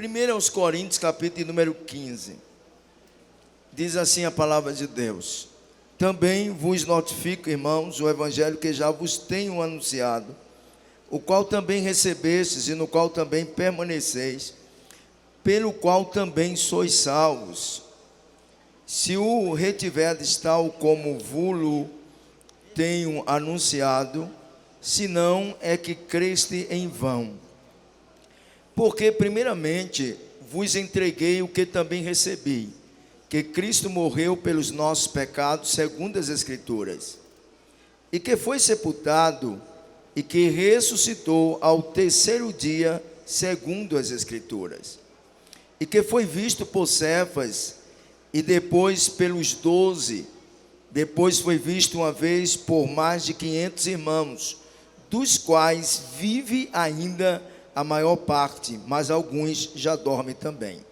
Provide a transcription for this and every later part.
1 aos Coríntios, capítulo número 15. Diz assim a palavra de Deus: também vos notifico, irmãos, o evangelho que já vos tenho anunciado, o qual também recebestes e no qual também permaneceis, pelo qual também sois salvos, se o retiverdes tal como vos tenho anunciado, senão é que creste em vão. Porque primeiramente vos entreguei o que também recebi, que Cristo morreu pelos nossos pecados, segundo as Escrituras, e que foi sepultado, e que ressuscitou ao terceiro dia, segundo as Escrituras, e que foi visto por Cefas, e depois pelos 12, depois foi visto uma vez por mais de 500 irmãos, dos quais vive ainda a maior parte, mas alguns já dormem também.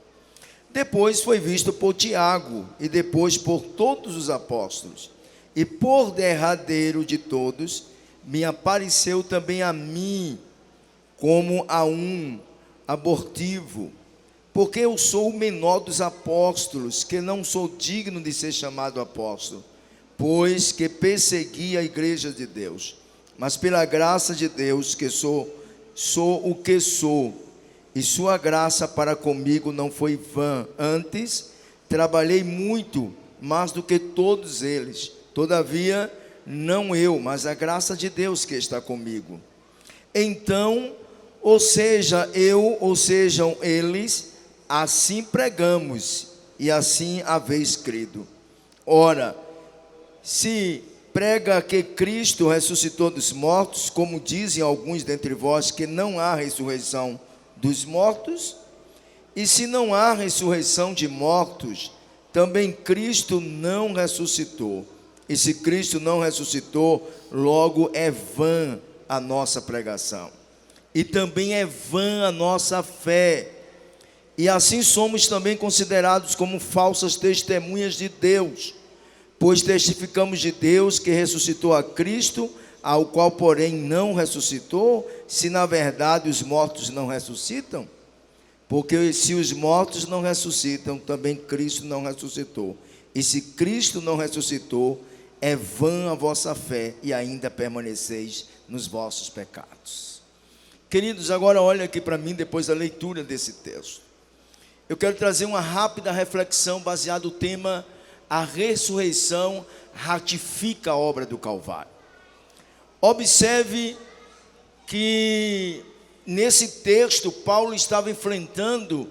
Depois foi visto por Tiago, e depois por todos os apóstolos, e por derradeiro de todos, me apareceu também a mim, como a um abortivo, porque eu sou o menor dos apóstolos, que não sou digno de ser chamado apóstolo, pois que persegui a igreja de Deus. Mas pela graça de Deus que sou o que sou, e sua graça para comigo não foi vã. Antes, trabalhei muito, mais do que todos eles. Todavia, não eu, mas a graça de Deus que está comigo. Então, ou seja eu, ou sejam eles, assim pregamos, e assim haveis crido. Ora, se prega que Cristo ressuscitou dos mortos, como dizem alguns dentre vós, que não há ressurreição dos mortos, e se não há ressurreição de mortos, também Cristo não ressuscitou. E se Cristo não ressuscitou, logo é vã a nossa pregação, e também é vã a nossa fé. E assim somos também considerados como falsas testemunhas de Deus, pois testificamos de Deus que ressuscitou a Cristo, ao qual porém não ressuscitou, se na verdade os mortos não ressuscitam. Porque se os mortos não ressuscitam, também Cristo não ressuscitou. E se Cristo não ressuscitou, é vã a vossa fé, e ainda permaneceis nos vossos pecados. Queridos, agora olha aqui para mim, depois da leitura desse texto. Eu quero trazer uma rápida reflexão baseada no tema: a ressurreição ratifica a obra do Calvário. Observe que nesse texto Paulo estava enfrentando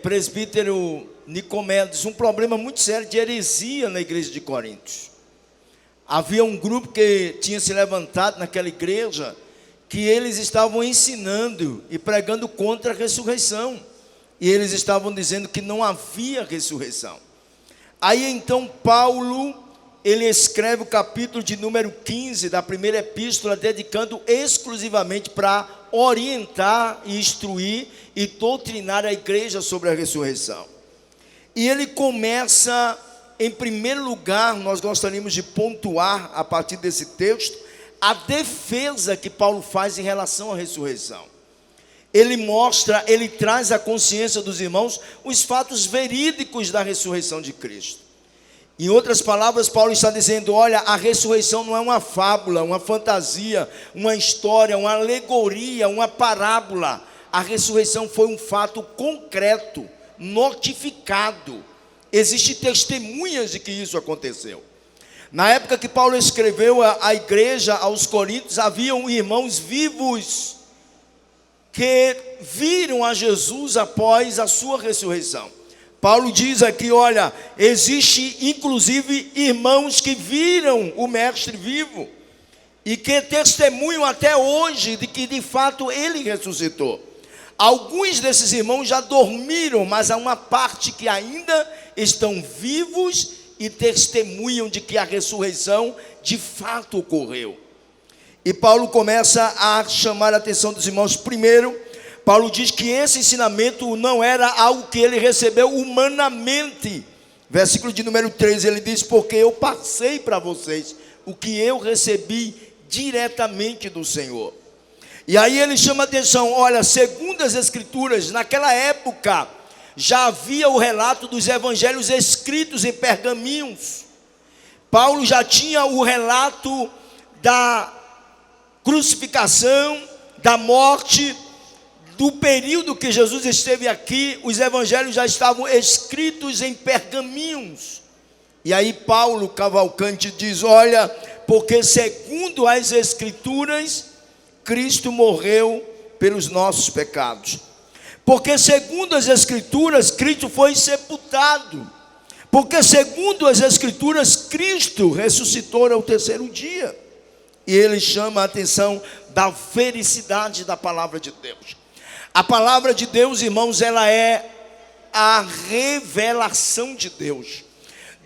presbítero Nicomedes, um problema muito sério de heresia na igreja de Corinto. Havia um grupo que tinha se levantado naquela igreja, que eles estavam ensinando e pregando contra a ressurreição, e eles estavam dizendo que não havia ressurreição. Aí então Paulo, ele escreve o capítulo de número 15 da primeira epístola, dedicando exclusivamente para orientar, instruir e doutrinar a igreja sobre a ressurreição. E ele começa, em primeiro lugar, nós gostaríamos de pontuar a partir desse texto, a defesa que Paulo faz em relação à ressurreição. Ele mostra, ele traz à consciência dos irmãos os fatos verídicos da ressurreição de Cristo. Em outras palavras, Paulo está dizendo: olha, a ressurreição não é uma fábula, uma fantasia, uma história, uma alegoria, uma parábola. A ressurreição foi um fato concreto, notificado. Existem testemunhas de que isso aconteceu. Na época que Paulo escreveu a igreja aos Coríntios, haviam irmãos vivos que viram a Jesus após a sua ressurreição. Paulo diz aqui: olha, existe inclusive irmãos que viram o mestre vivo e que testemunham até hoje de que de fato ele ressuscitou. Alguns desses irmãos já dormiram, mas há uma parte que ainda estão vivos e testemunham de que a ressurreição de fato ocorreu. E Paulo começa a chamar a atenção dos irmãos. Primeiro, Paulo diz que esse ensinamento não era algo que ele recebeu humanamente. Versículo de número 13, ele diz: porque eu passei para vocês o que eu recebi diretamente do Senhor. E aí ele chama a atenção, olha, segundo as Escrituras, naquela época já havia o relato dos evangelhos escritos em pergaminhos. Paulo já tinha o relato da crucificação, da morte, do período que Jesus esteve aqui. Os evangelhos já estavam escritos em pergaminhos. E aí Paulo Cavalcante diz, olha, porque segundo as Escrituras, Cristo morreu pelos nossos pecados. Porque segundo as Escrituras, Cristo foi sepultado. Porque segundo as Escrituras, Cristo ressuscitou ao terceiro dia. E ele chama a atenção da veracidade da palavra de Deus. A palavra de Deus, irmãos, ela é a revelação de Deus.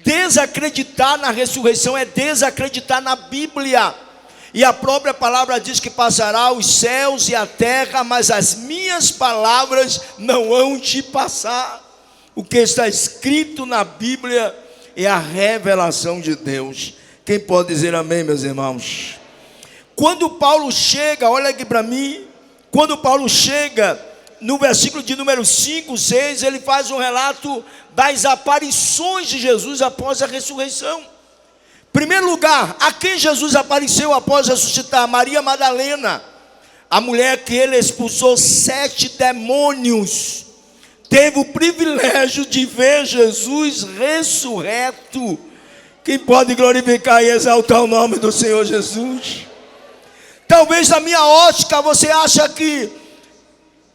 Desacreditar na ressurreição é desacreditar na Bíblia. E a própria palavra diz que passará os céus e a terra, mas as minhas palavras não hão de passar. O que está escrito na Bíblia é a revelação de Deus. Quem pode dizer amém, meus irmãos? Quando Paulo chega, olha aqui para mim, quando Paulo chega no versículo de número 5, 6, ele faz um relato das aparições de Jesus após a ressurreição. Primeiro lugar, a quem Jesus apareceu após ressuscitar? Maria Madalena, a mulher que ele expulsou 7 demônios, teve o privilégio de ver Jesus ressurreto. Quem pode glorificar e exaltar o nome do Senhor Jesus? Talvez na minha ótica você acha que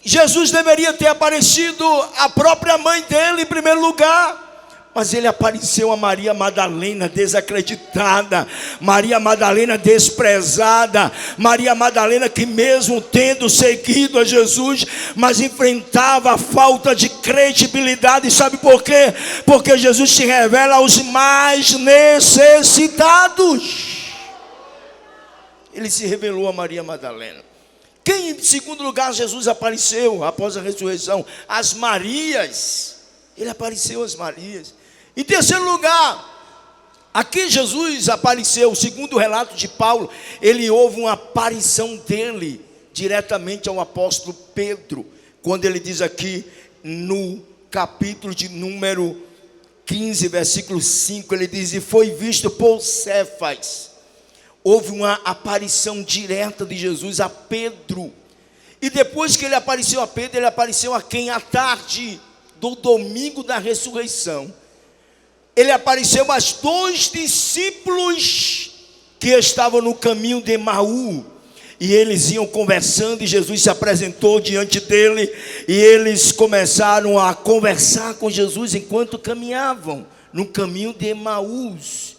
Jesus deveria ter aparecido a própria mãe dele em primeiro lugar. Mas ele apareceu a Maria Madalena desacreditada, Maria Madalena desprezada, Maria Madalena que mesmo tendo seguido a Jesus, mas enfrentava a falta de credibilidade. Sabe por quê? Porque Jesus se revela aos mais necessitados. Ele se revelou a Maria Madalena. Quem em segundo lugar Jesus apareceu após a ressurreição? As Marias. Ele apareceu às Marias. Em terceiro lugar, aqui Jesus apareceu, segundo o relato de Paulo, houve uma aparição dele diretamente ao apóstolo Pedro, quando ele diz aqui no capítulo de número 15, versículo 5, ele diz, e foi visto por Cefas. Houve uma aparição direta de Jesus a Pedro. E depois que ele apareceu a Pedro, ele apareceu a quem? À tarde do domingo da ressurreição. Ele apareceu aos 2 discípulos que estavam no caminho de Emaú. E eles iam conversando e Jesus se apresentou diante dele. E eles começaram a conversar com Jesus enquanto caminhavam no caminho de Emaús.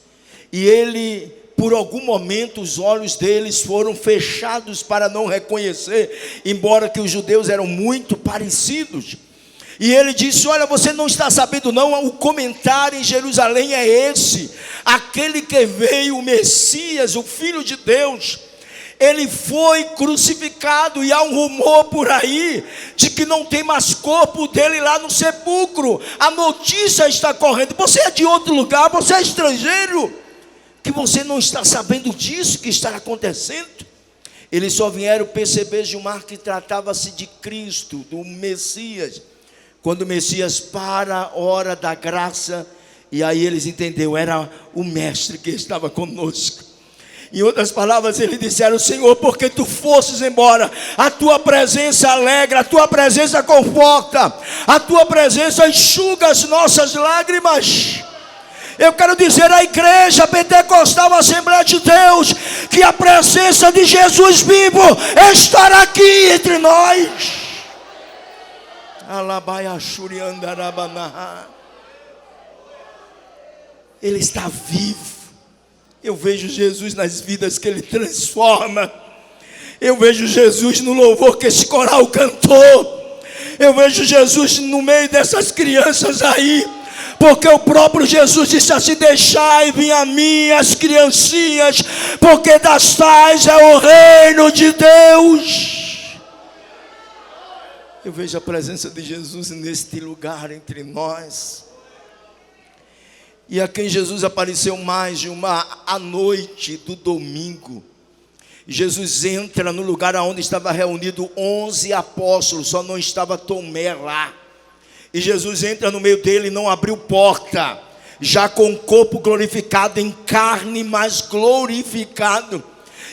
E ele, por algum momento, os olhos deles foram fechados para não reconhecer, embora que os judeus eram muito parecidos. E ele disse, olha, você não está sabendo não, o comentário em Jerusalém é esse, aquele que veio, o Messias, o Filho de Deus, ele foi crucificado, e há um rumor por aí, de que não tem mais corpo dele lá no sepulcro. A notícia está correndo, você é de outro lugar, você é estrangeiro, que você não está sabendo disso que está acontecendo. Eles só vieram perceber, Gilmar, que tratava-se de Cristo, do Messias. Quando o Messias para a hora da graça, e aí eles entenderam, era o mestre que estava conosco. Em outras palavras, eles disseram, Senhor, porque tu fosses embora, a tua presença alegra, a tua presença conforta, a tua presença enxuga as nossas lágrimas. Eu quero dizer à igreja pentecostal, Assembleia de Deus, que a presença de Jesus vivo estará aqui entre nós. Ele está vivo. Eu vejo Jesus nas vidas que ele transforma. Eu vejo Jesus no louvor que esse coral cantou. Eu vejo Jesus no meio dessas crianças aí, porque o próprio Jesus disse assim, deixai vir a mim as criancinhas, porque das tais é o reino de Deus. Eu vejo a presença de Jesus neste lugar entre nós. E a quem Jesus apareceu mais de à noite do domingo. Jesus entra no lugar onde estava reunido 11 apóstolos, só não estava Tomé lá. E Jesus entra no meio dele e não abriu porta, já com o corpo glorificado em carne, mas glorificado.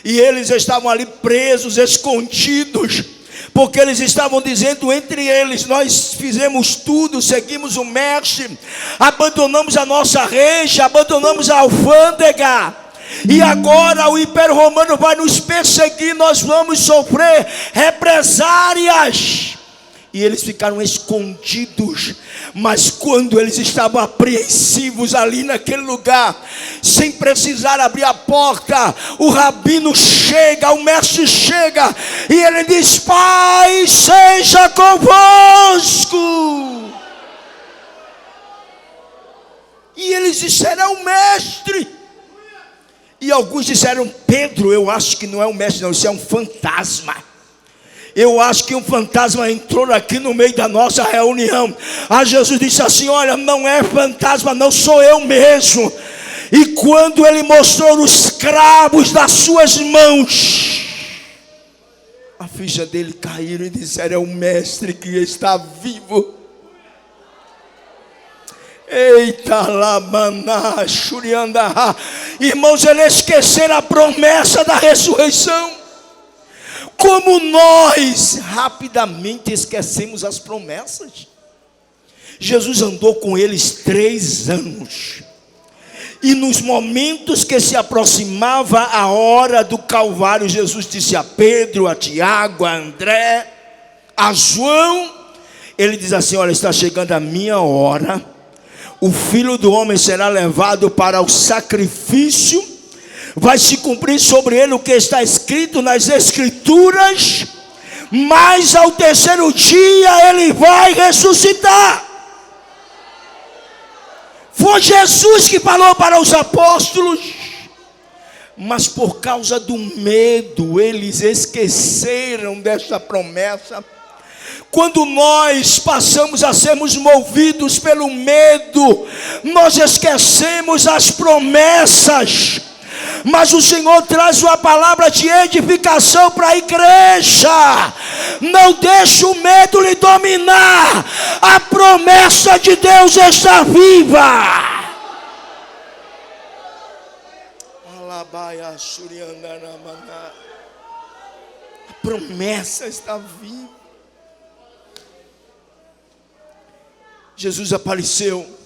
E eles estavam ali presos, escondidos, porque eles estavam dizendo entre eles: nós fizemos tudo, seguimos o mestre, abandonamos a nossa rede, abandonamos a alfândega, e agora o Império Romano vai nos perseguir, nós vamos sofrer represárias. E eles ficaram escondidos. Mas quando eles estavam apreensivos ali naquele lugar, sem precisar abrir a porta, o rabino chega, o mestre chega, e ele diz: Pai seja convosco. E eles disseram: é o mestre. E alguns disseram: Pedro, eu acho que não é um mestre não, isso é um fantasma. Eu acho que um fantasma entrou aqui no meio da nossa reunião. Aí Jesus disse assim: olha, não é fantasma não, sou eu mesmo. E quando ele mostrou os cravos das suas mãos, a ficha dele caiu e disseram: é o mestre que está vivo. Eita lá, maná, xuriandá. Irmãos, eles esqueceram a promessa da ressurreição. Como nós rapidamente esquecemos as promessas. Jesus andou com eles 3 anos. E nos momentos que se aproximava a hora do Calvário, Jesus disse a Pedro, a Tiago, a André, a João, ele diz assim: olha, está chegando a minha hora. O Filho do Homem será levado para o sacrifício. Vai se cumprir sobre ele o que está escrito nas Escrituras. Mas ao terceiro dia ele vai ressuscitar. Foi Jesus que falou para os apóstolos. Mas por causa do medo, eles esqueceram desta promessa. Quando nós passamos a sermos movidos pelo medo, nós esquecemos as promessas. Mas o Senhor traz uma palavra de edificação para a igreja. Não deixe o medo lhe dominar. A promessa de Deus está viva. A promessa está viva. Jesus apareceu.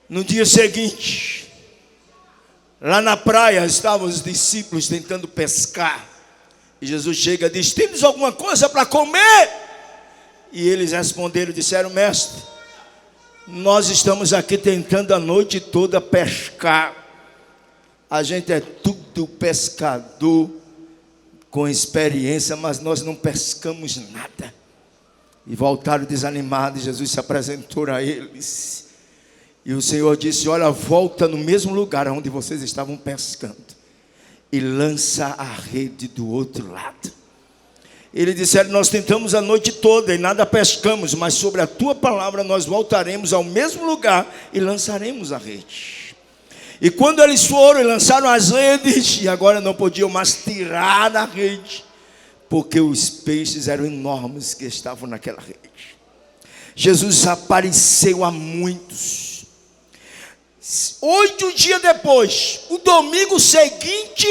No dia seguinte, lá na praia, estavam os discípulos tentando pescar. E Jesus chega e diz: temos alguma coisa para comer? E eles responderam, disseram: mestre, nós estamos aqui tentando a noite toda pescar. A gente é tudo pescador, com experiência, mas nós não pescamos nada. E voltaram desanimados. Jesus se apresentou a eles. E o Senhor disse: olha, volta no mesmo lugar onde vocês estavam pescando e lança a rede do outro lado. Eles disseram: nós tentamos a noite toda e nada pescamos, mas sobre a tua palavra nós voltaremos ao mesmo lugar e lançaremos a rede. E quando eles foram e lançaram as redes, e agora não podiam mais tirar a rede, porque os peixes eram enormes que estavam naquela rede. Jesus apareceu a muitos. 8 dias depois, o domingo seguinte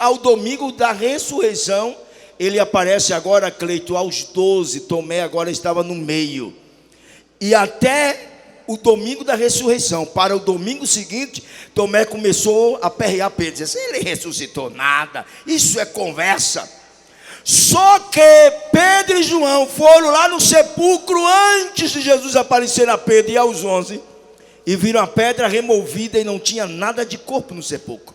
ao domingo da ressurreição, ele aparece agora, Cleito, aos 12. Tomé agora estava no meio. E até o domingo da ressurreição, para o domingo seguinte, Tomé começou a perrear Pedro. Disse: ele ressuscitou nada, isso é conversa. Só que Pedro e João foram lá no sepulcro antes de Jesus aparecer a Pedro e aos 11. E viram a pedra removida e não tinha nada de corpo no sepulcro.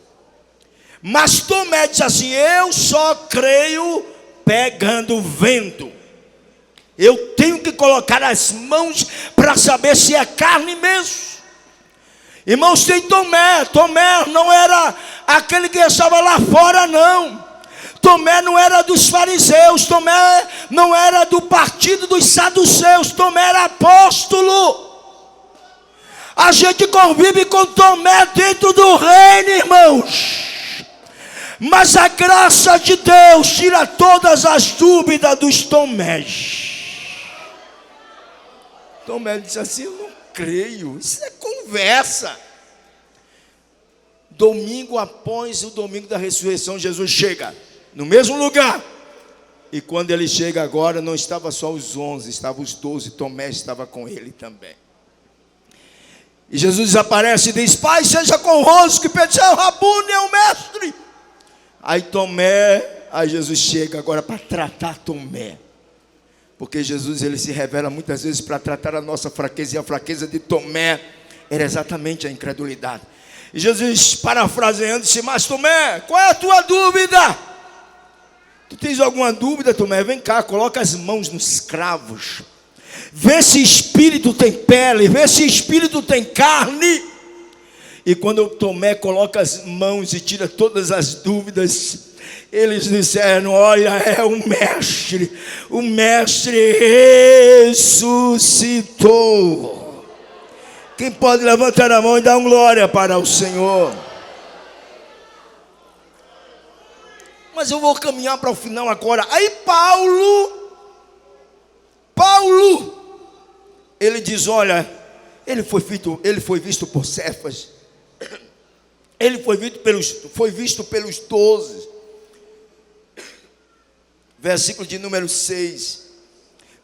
Mas Tomé disse assim: eu só creio pegando vendo. Eu tenho que colocar as mãos para saber se é carne mesmo. Irmãos, tem Tomé. Tomé não era aquele que estava lá fora, não. Tomé não era dos fariseus. Tomé não era do partido dos saduceus. Tomé era apóstolo. A gente convive com Tomé dentro do reino, irmãos. Mas a graça de Deus tira todas as dúvidas dos Tomés. Tomé disse assim: eu não creio, isso é conversa. Domingo após o domingo da ressurreição, Jesus chega no mesmo lugar. E quando ele chega agora, não estava só os 11, estavam os 12, Tomé estava com ele também. E Jesus aparece e diz: Pai, seja convosco. E Pedro diz: Rabuni, é o mestre. Aí Jesus chega agora para tratar Tomé. Porque Jesus, ele se revela muitas vezes para tratar a nossa fraqueza. E a fraqueza de Tomé era exatamente a incredulidade. E Jesus, parafraseando, disse: mas Tomé, qual é a tua dúvida? Tu tens alguma dúvida, Tomé? Vem cá, coloca as mãos nos cravos. Vê se espírito tem pele, vê se espírito tem carne. E quando Tomé coloca as mãos e tira todas as dúvidas, eles disseram: olha, é o mestre ressuscitou. Quem pode levantar a mão e dar uma glória para o Senhor? Mas eu vou caminhar para o final agora. Aí Paulo, ele diz: olha, ele foi visto por Cefas, ele foi visto pelos 12. Versículo de número 6.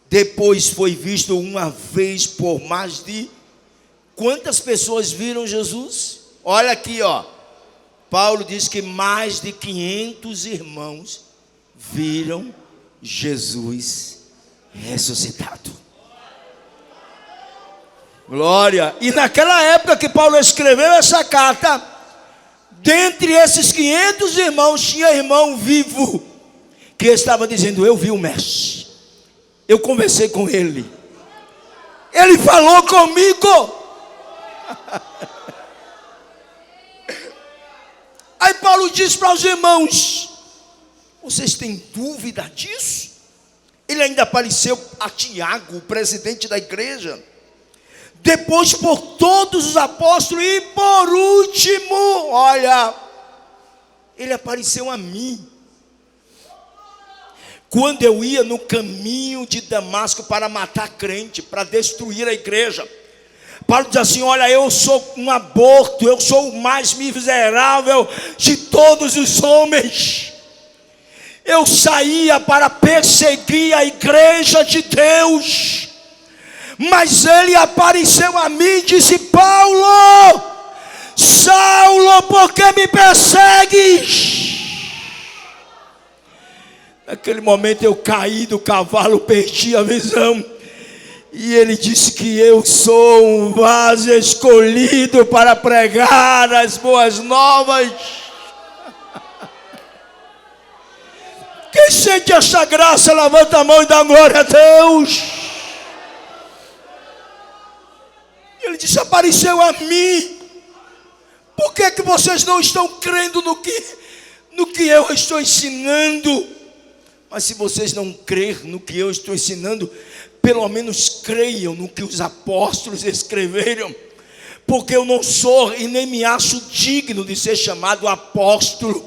Depois foi visto uma vez por mais de... Quantas pessoas viram Jesus? Olha aqui, ó. Paulo diz que mais de 500 irmãos viram Jesus ressuscitado. Glória. E naquela época que Paulo escreveu essa carta, dentre esses 500 irmãos, tinha irmão vivo que estava dizendo: eu vi o mestre, eu conversei com ele, ele falou comigo. Aí Paulo diz para os irmãos: vocês têm dúvida disso? Ele ainda apareceu a Tiago, o presidente da igreja, depois por todos os apóstolos, e por último, olha, ele apareceu a mim. Quando eu ia no caminho de Damasco para matar crente, para destruir a igreja, Paulo diz assim: olha, eu sou um aborto, eu sou o mais miserável de todos os homens. Eu saía para perseguir a igreja de Deus, mas ele apareceu a mim e disse: Paulo, Saulo, por que me persegues? Naquele momento eu caí do cavalo, perdi a visão. E ele disse que eu sou um vaso escolhido para pregar as boas novas. Quem sente essa graça, levanta a mão e dá glória a Deus. Ele disse: apareceu a mim. Por que vocês não estão crendo no que eu estou ensinando? Mas se vocês não crerem no que eu estou ensinando, pelo menos creiam no que os apóstolos escreveram. Porque eu não sou e nem me acho digno de ser chamado apóstolo,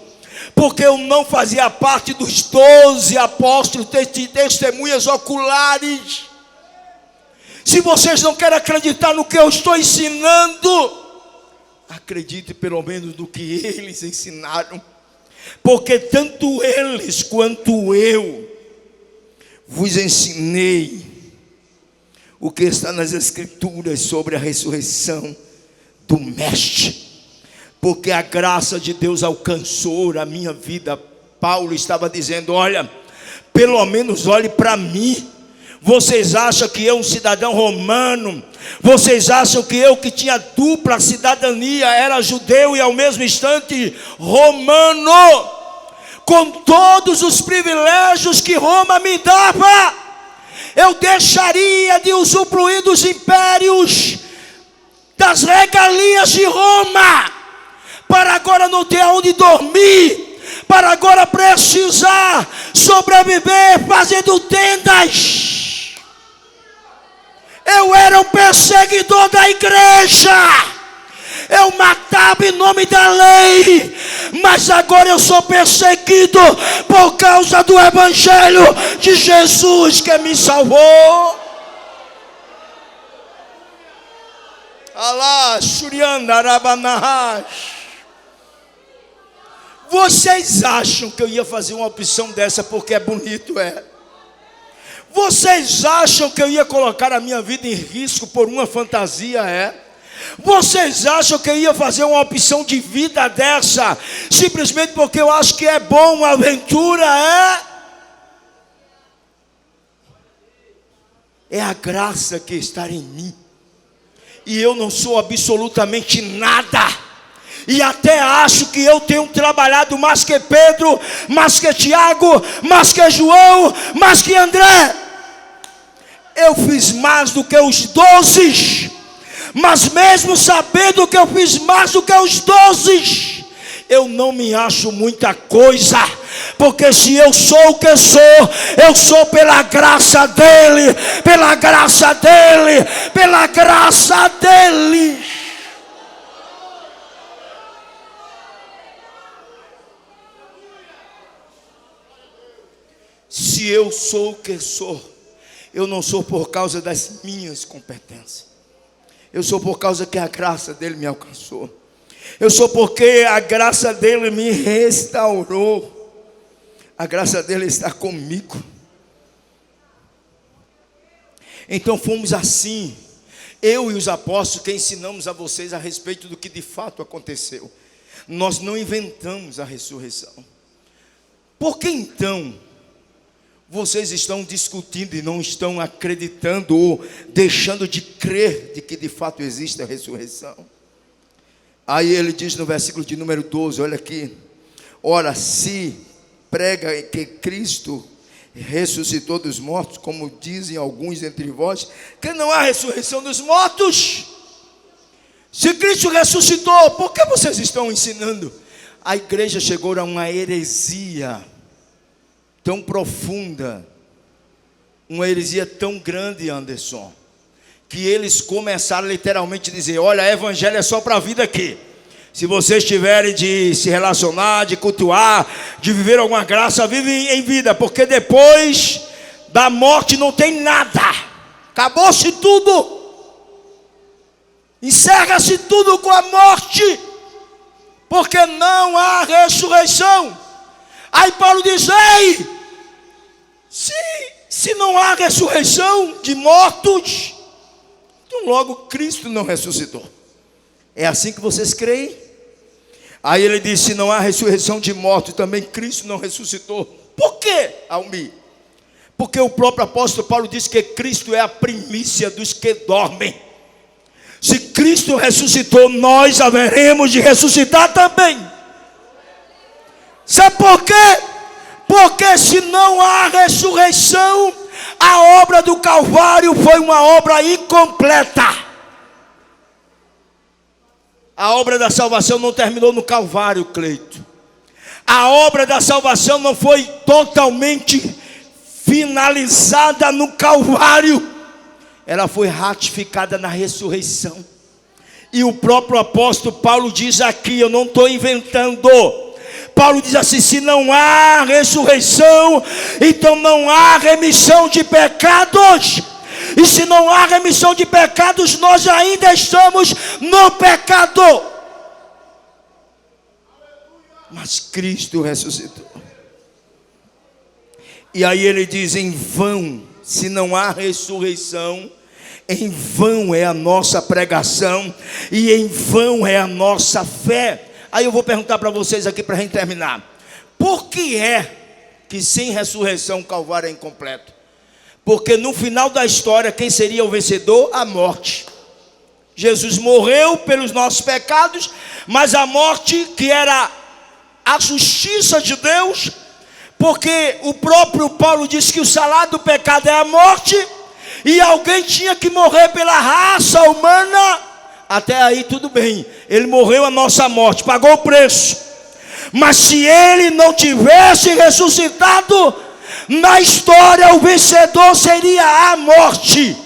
porque eu não fazia parte dos 12 apóstolos, testemunhas oculares. Se vocês não querem acreditar no que eu estou ensinando, acredite pelo menos no que eles ensinaram. Porque tanto eles quanto eu vos ensinei o que está nas Escrituras sobre a ressurreição do Mestre. Porque a graça de Deus alcançou a minha vida. Paulo estava dizendo: olha, pelo menos olhe para mim. Vocês acham que eu, um cidadão romano, vocês acham que eu, que tinha dupla cidadania, era judeu e ao mesmo instante romano, com todos os privilégios que Roma me dava, eu deixaria de usufruir dos impérios, das regalias de Roma, para agora não ter onde dormir, para agora precisar sobreviver fazendo tendas? Eu era um perseguidor da igreja. Eu matava em nome da lei, mas agora eu sou perseguido por causa do evangelho de Jesus que me salvou. Alá, Shurianda, Arabanahás. Vocês acham que eu ia fazer uma opção dessa porque é bonito, é? Vocês acham que eu ia colocar a minha vida em risco por uma fantasia, é? Vocês acham que eu ia fazer uma opção de vida dessa simplesmente porque eu acho que é bom, uma aventura, é? É a graça que está em mim. E eu não sou absolutamente nada. E até acho que eu tenho trabalhado mais que Pedro, mais que Tiago, mais que João, mais que André. Eu fiz mais do que os 12. Mas mesmo sabendo que eu fiz mais do que os 12, eu não me acho muita coisa. Porque se eu sou o que sou, eu sou pela graça dele, pela graça dele, pela graça dele. Se eu sou o que sou, eu não sou por causa das minhas competências. Eu sou por causa que a graça dele me alcançou. Eu sou porque a graça dele me restaurou. A graça dele está comigo. Então fomos assim, eu e os apóstolos, que ensinamos a vocês a respeito do que de fato aconteceu. Nós não inventamos a ressurreição. Por que então vocês estão discutindo e não estão acreditando ou deixando de crer de que de fato existe a ressurreição? Aí ele diz no versículo de número 12, olha aqui. Ora, se prega que Cristo ressuscitou dos mortos, como dizem alguns entre vós, que não há ressurreição dos mortos. Se Cristo ressuscitou, por que vocês estão ensinando? A igreja chegou a uma heresia tão profunda, uma heresia tão grande, Anderson, que eles começaram literalmente a dizer: olha, evangelho é só para a vida aqui. Se vocês tiverem de se relacionar, de cultuar, de viver alguma graça, vivem em vida, porque depois da morte não tem nada. Acabou-se tudo. Encerra-se tudo com a morte, porque não há ressurreição. Aí Paulo diz: ei, se não há ressurreição de mortos, então logo Cristo não ressuscitou. É assim que vocês creem? Aí ele diz: se não há ressurreição de mortos, também Cristo não ressuscitou. Por quê, Almi? Porque o próprio apóstolo Paulo diz que Cristo é a primícia dos que dormem. Se Cristo ressuscitou, nós haveremos de ressuscitar também. Sabe por quê? Porque se não há ressurreição, a obra do Calvário foi uma obra incompleta. A obra da salvação não terminou no Calvário, Cleito. A obra da salvação não foi totalmente finalizada no Calvário. Ela foi ratificada na ressurreição. E o próprio apóstolo Paulo diz aqui, eu não estou inventando. Paulo diz assim: se não há ressurreição, então não há remissão de pecados. E se não há remissão de pecados, nós ainda estamos no pecado. Mas Cristo ressuscitou. E aí ele diz: em vão, se não há ressurreição, em vão é a nossa pregação, e em vão é a nossa fé. Aí eu vou perguntar para vocês aqui para a gente terminar: por que é que sem ressurreição o Calvário é incompleto? Porque no final da história, quem seria o vencedor? A morte. Jesus morreu pelos nossos pecados, mas a morte, que era a justiça de Deus, porque o próprio Paulo disse que o salário do pecado é a morte, e alguém tinha que morrer pela raça humana. Até aí tudo bem, ele morreu a nossa morte, pagou o preço. Mas se ele não tivesse ressuscitado, na história o vencedor seria a morte.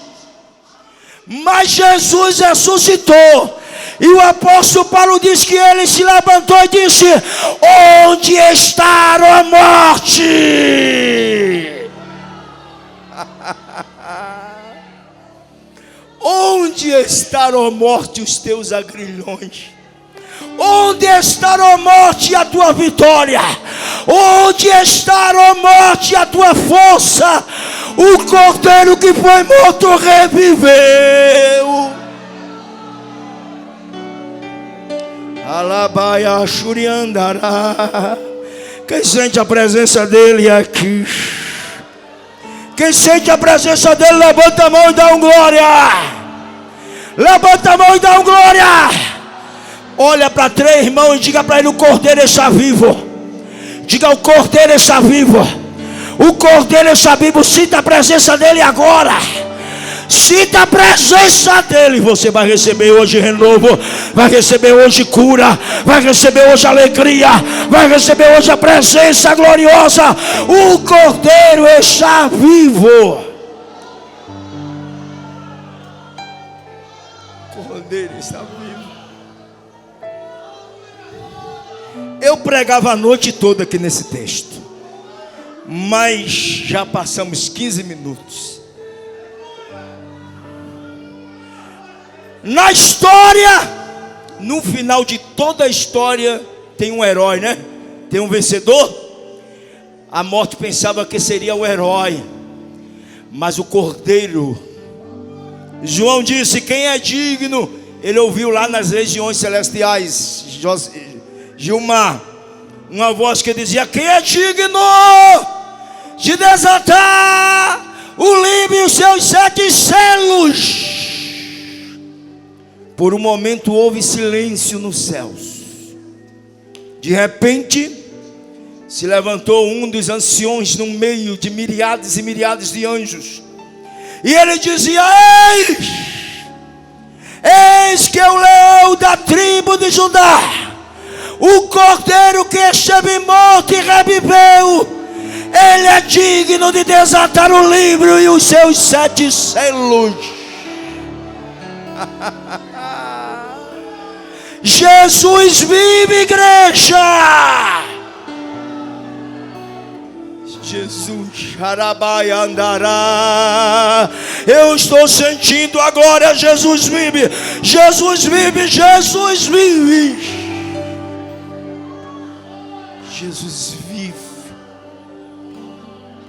Mas Jesus ressuscitou. E o apóstolo Paulo diz que ele se levantou e disse: onde está a morte? Onde está, ó morte, os teus agrilhões? Onde está, ó morte, a tua vitória? Onde está, ó morte, a tua força? O cordeiro que foi morto reviveu. Alabaia Shuriandará. Quem sente a presença dele aqui? Quem sente a presença dele, levanta a mão e dá um glória. Levanta a mão e dá um glória. Olha para três irmãos e diga para ele: o cordeiro está vivo. Diga: o cordeiro está vivo. O cordeiro está vivo. Sinta a presença dele agora. Sinta a presença dele. Você vai receber hoje renovo. Vai receber hoje cura. Vai receber hoje alegria. Vai receber hoje a presença gloriosa. O cordeiro está vivo. O cordeiro está vivo. Eu pregava a noite toda aqui nesse texto, mas já passamos 15 minutos. Na história, no final de toda a história, tem um herói, né? Tem um vencedor. A morte pensava que seria o herói, mas o cordeiro. João disse: quem é digno? Ele ouviu lá nas regiões celestiais, Gilmar, uma voz que dizia: quem é digno de desatar o livro e os seus 7 selos? Por um momento houve silêncio nos céus. De repente se levantou um dos anciões no meio de miríades e miríades de anjos, e ele dizia: eis que é o leão da tribo de Judá, o cordeiro que esteve morto e reviveu. Ele é digno de desatar o livro e os seus 7 selos. Jesus vive, igreja. Jesus, Arabai andará. Eu estou sentindo agora: Jesus vive, Jesus vive, Jesus vive. Jesus vive.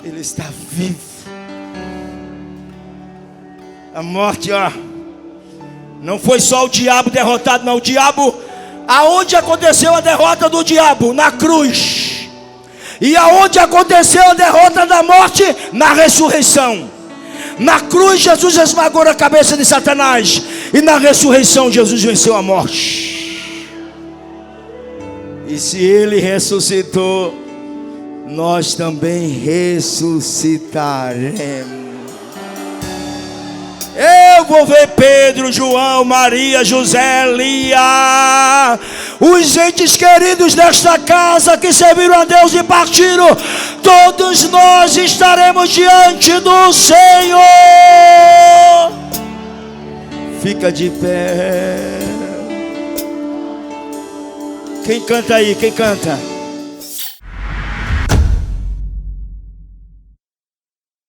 Ele está vivo. A morte, não foi só o diabo derrotado, não. O diabo, aonde aconteceu a derrota do diabo? Na cruz. E aonde aconteceu a derrota da morte? Na ressurreição. Na cruz Jesus esmagou a cabeça de Satanás, e na ressurreição Jesus venceu a morte. E se ele ressuscitou, nós também ressuscitaremos. Eu vou ver Pedro, João, Maria, José, Lia, os entes queridos desta casa que serviram a Deus e partiram. Todos nós estaremos diante do Senhor. Fica de pé. Quem canta aí? Quem canta?